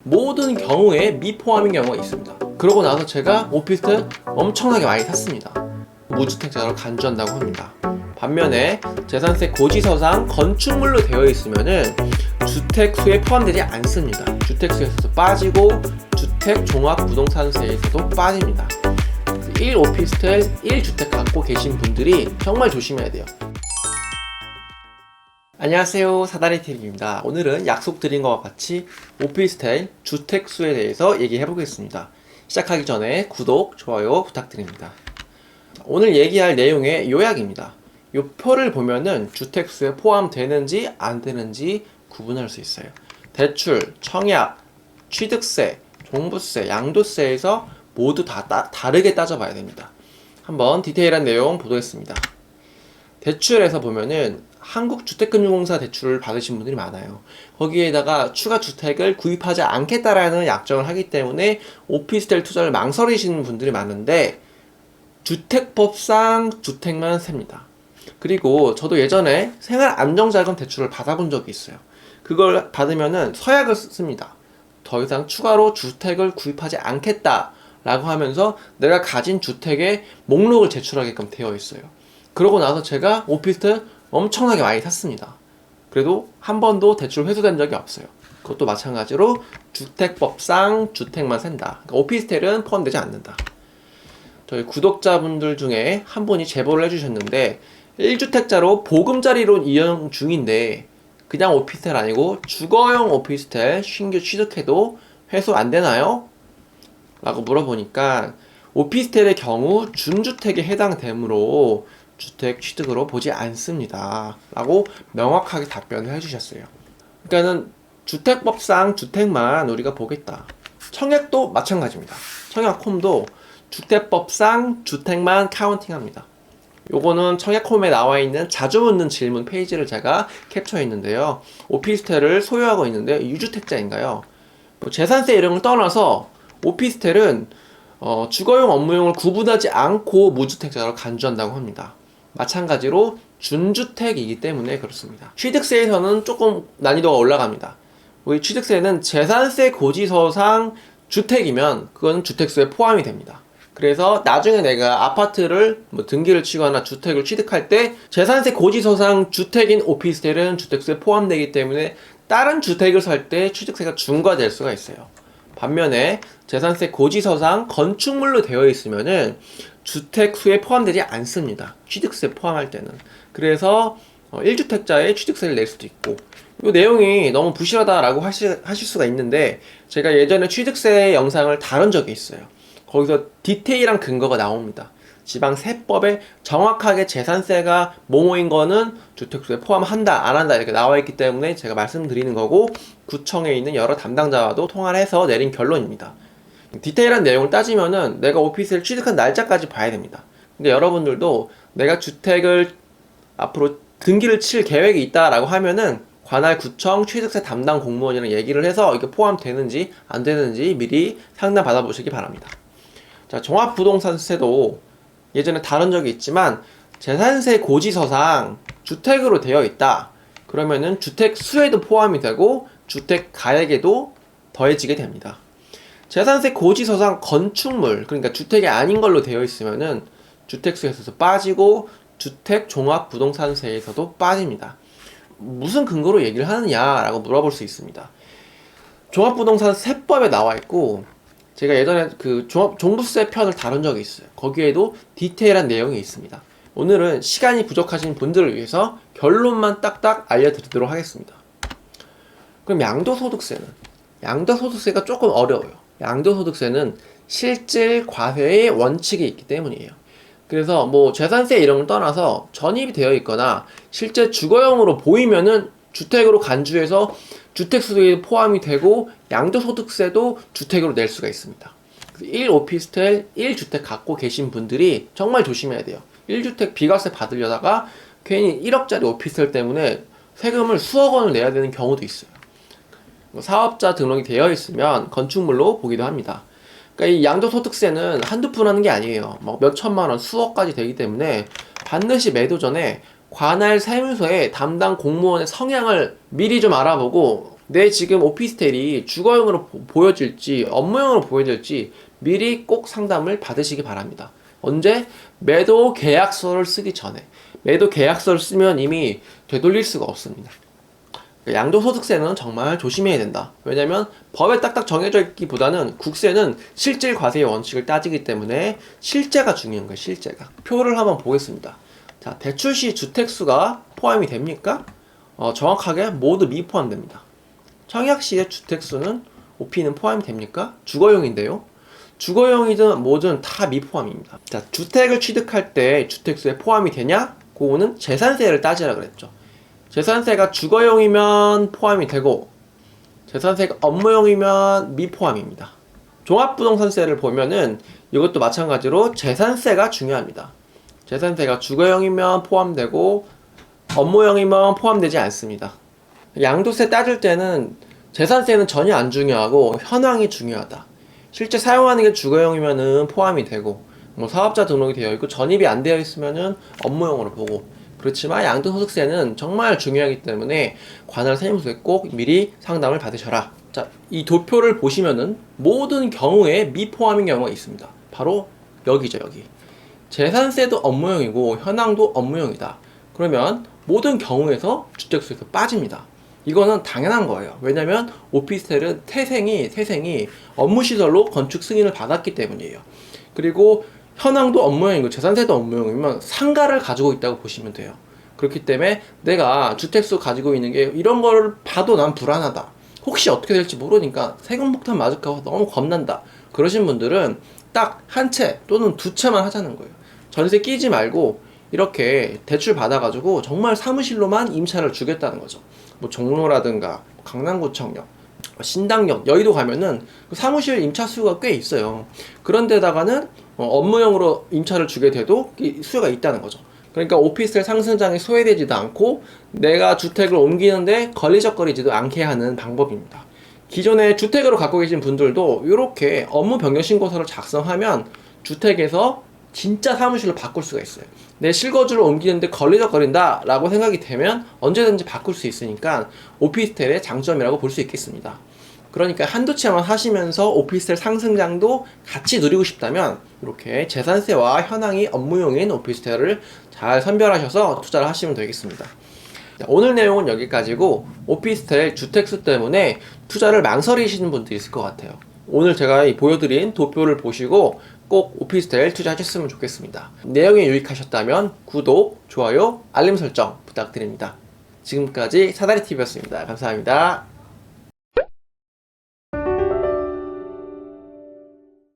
모든 경우에 미포함인 경우가 있습니다. 그러고 나서 제가 오피스텔 엄청나게 많이 샀습니다. 무주택자로 간주한다고 합니다. 반면에 재산세 고지서상 건축물로 되어 있으면은 주택수에 포함되지 않습니다. 주택수에서도 빠지고 주택종합부동산세에서도 빠집니다. 1오피스텔 1주택 갖고 계신 분들이 정말 조심해야 돼요. 안녕하세요, 사다리TV입니다. 오늘은 약속드린 것과 같이 오피스텔 주택수에 대해서 얘기해 보겠습니다. 시작하기 전에 구독, 좋아요 부탁드립니다. 오늘 얘기할 내용의 요약입니다. 이 표를 보면은 주택수에 포함되는지 안 되는지 구분할 수 있어요. 대출, 청약, 취득세, 종부세, 양도세에서 모두 다 다르게 따져봐야 됩니다. 한번 디테일한 내용 보도했습니다. 대출에서 보면은 한국주택금융공사 대출을 받으신 분들이 많아요. 거기에다가 추가 주택을 구입하지 않겠다라는 약정을 하기 때문에 오피스텔 투자를 망설이시는 분들이 많은데 주택법상 주택만 셉니다. 그리고 저도 예전에 생활안정자금 대출을 받아본 적이 있어요. 그걸 받으면은 서약을 씁니다. 더 이상 추가로 주택을 구입하지 않겠다 라고 하면서 내가 가진 주택의 목록을 제출하게끔 되어 있어요. 그러고 나서 제가 오피스텔 엄청나게 많이 샀습니다. 그래도 한 번도 대출 회수된 적이 없어요. 그것도 마찬가지로 주택법상 주택만 산다. 그러니까 오피스텔은 포함되지 않는다. 저희 구독자분들 중에 한 분이 제보를 해주셨는데 1주택자로 보금자리로 이용 중인데 그냥 오피스텔 아니고 주거용 오피스텔 신규 취득해도 회수 안 되나요? 라고 물어보니까 오피스텔의 경우 준주택에 해당되므로 주택 취득으로 보지 않습니다 라고 명확하게 답변을 해주셨어요. 그러니까는 주택법상 주택만 우리가 보겠다. 청약도 마찬가지입니다. 청약홈도 주택법상 주택만 카운팅합니다. 요거는 청약홈에 나와 있는 자주 묻는 질문 페이지를 제가 캡처했는데요. 오피스텔을 소유하고 있는데 유주택자인가요? 재산세 이런 걸 떠나서 오피스텔은 주거용 업무용을 구분하지 않고 무주택자로 간주한다고 합니다. 마찬가지로 준주택이기 때문에 그렇습니다. 취득세에서는 조금 난이도가 올라갑니다. 우리 취득세는 재산세 고지서상 주택이면 그건 주택수에 포함이 됩니다. 그래서 나중에 내가 아파트를 등기를 치거나 주택을 취득할 때 재산세 고지서상 주택인 오피스텔은 주택수에 포함되기 때문에 다른 주택을 살 때 취득세가 중과될 수가 있어요. 반면에 재산세 고지서상 건축물로 되어 있으면은 주택수에 포함되지 않습니다. 취득세 포함할 때는. 그래서 1주택자의 취득세를 낼 수도 있고 이 내용이 너무 부실하다라고 하실 수가 있는데 제가 예전에 취득세 영상을 다룬 적이 있어요. 거기서 디테일한 근거가 나옵니다. 지방세법에 정확하게 재산세가 뭐뭐인 거는 주택수에 포함한다 안 한다 이렇게 나와 있기 때문에 제가 말씀드리는 거고 구청에 있는 여러 담당자와도 통화를 해서 내린 결론입니다. 디테일한 내용을 따지면은 내가 오피스를 취득한 날짜까지 봐야 됩니다. 근데 여러분들도 내가 주택을 앞으로 등기를 칠 계획이 있다라고 하면은 관할 구청 취득세 담당 공무원이랑 얘기를 해서 이게 포함되는지 안 되는지 미리 상담 받아보시기 바랍니다. 자, 종합부동산세도 예전에 다룬 적이 있지만 재산세 고지서상 주택으로 되어 있다. 그러면은 주택 수에도 포함이 되고 주택 가액에도 더해지게 됩니다. 재산세 고지서상 건축물, 그러니까 주택이 아닌 걸로 되어 있으면은 주택수에서도 빠지고 주택 종합부동산세에서도 빠집니다. 무슨 근거로 얘기를 하느냐라고 물어볼 수 있습니다. 종합부동산세법에 나와 있고 제가 예전에 그 종부세 편을 다룬 적이 있어요. 거기에도 디테일한 내용이 있습니다. 오늘은 시간이 부족하신 분들을 위해서 결론만 딱딱 알려드리도록 하겠습니다. 그럼 양도소득세는? 양도소득세가 조금 어려워요. 양도소득세는 실질 과세의 원칙이 있기 때문이에요. 그래서 뭐 재산세 이런 걸 떠나서 전입이 되어 있거나 실제 주거용으로 보이면은 주택으로 간주해서 주택수에 포함이 되고 양도소득세도 주택으로 낼 수가 있습니다. 1오피스텔 1주택 갖고 계신 분들이 정말 조심해야 돼요. 1주택 비과세 받으려다가 괜히 1억짜리 오피스텔 때문에 세금을 수억 원을 내야 되는 경우도 있어요. 사업자 등록이 되어 있으면 건축물로 보기도 합니다. 그러니까 이 양도소득세는 한두 푼 하는 게 아니에요. 몇 천만 원, 수억까지 되기 때문에 반드시 매도 전에 관할 세무서에 담당 공무원의 성향을 미리 좀 알아보고 내 지금 오피스텔이 주거용으로 보여질지 업무용으로 보여질지 미리 꼭 상담을 받으시기 바랍니다. 언제? 매도 계약서를 쓰기 전에. 매도 계약서를 쓰면 이미 되돌릴 수가 없습니다. 양도소득세는 정말 조심해야 된다. 왜냐면 법에 딱딱 정해져 있기보다는 국세는 실질 과세의 원칙을 따지기 때문에 실제가 중요한 거예요. 실제가. 표를 한번 보겠습니다. 자, 대출 시 주택수가 포함이 됩니까? 정확하게 모두 미포함됩니다. 청약 시의 주택수는 OP는 포함이 됩니까? 주거용인데요. 주거용이든 뭐든 다 미포함입니다. 자, 주택을 취득할 때 주택수에 포함이 되냐? 그거는 재산세를 따지라 그랬죠. 재산세가 주거용이면 포함이 되고 재산세가 업무용이면 미포함입니다. 종합부동산세를 보면은 이것도 마찬가지로 재산세가 중요합니다. 재산세가 주거용이면 포함되고 업무용이면 포함되지 않습니다. 양도세 따질 때는 재산세는 전혀 안 중요하고 현황이 중요하다. 실제 사용하는 게 주거용이면은 포함이 되고 뭐 사업자 등록이 되어 있고 전입이 안 되어 있으면은 업무용으로 보고, 그렇지만 양도소득세는 정말 중요하기 때문에 관할 세무서에 꼭 미리 상담을 받으셔라. 자, 이 도표를 보시면은 모든 경우에 미포함인 경우가 있습니다. 바로 여기죠, 여기. 재산세도 업무용이고 현황도 업무용이다. 그러면 모든 경우에서 주택수에서 빠집니다. 이거는 당연한 거예요. 왜냐면 오피스텔은 태생이 업무시설로 건축 승인을 받았기 때문이에요. 그리고 현황도 업무용이고 재산세도 업무용이면 상가를 가지고 있다고 보시면 돼요. 그렇기 때문에 내가 주택수 가지고 있는 게 이런 거를 봐도 난 불안하다. 혹시 어떻게 될지 모르니까 세금 폭탄 맞을까 봐 너무 겁난다. 그러신 분들은 딱 한 채 또는 두 채만 하자는 거예요. 전세 끼지 말고 이렇게 대출 받아가지고 정말 사무실로만 임차를 주겠다는 거죠. 뭐 종로라든가 강남구청역, 신당역, 여의도 가면은 그 사무실 임차 수가 꽤 있어요. 그런 데다가는 업무용으로 임차를 주게 돼도 수요가 있다는 거죠. 그러니까 오피스텔 상승장에 소외되지도 않고 내가 주택을 옮기는데 걸리적거리지도 않게 하는 방법입니다. 기존에 주택으로 갖고 계신 분들도 이렇게 업무 변경 신고서를 작성하면 주택에서 진짜 사무실로 바꿀 수가 있어요. 내 실거주를 옮기는데 걸리적거린다 라고 생각이 되면 언제든지 바꿀 수 있으니까 오피스텔의 장점이라고 볼 수 있겠습니다. 그러니까 한두 채만 하시면서 오피스텔 상승장도 같이 누리고 싶다면 이렇게 재산세와 현황이 업무용인 오피스텔을 잘 선별하셔서 투자를 하시면 되겠습니다. 오늘 내용은 여기까지고, 오피스텔 주택수 때문에 투자를 망설이시는 분들이 있을 것 같아요. 오늘 제가 보여드린 도표를 보시고 꼭 오피스텔 투자하셨으면 좋겠습니다. 내용이 유익하셨다면 구독, 좋아요, 알림 설정 부탁드립니다. 지금까지 사다리TV였습니다. 감사합니다.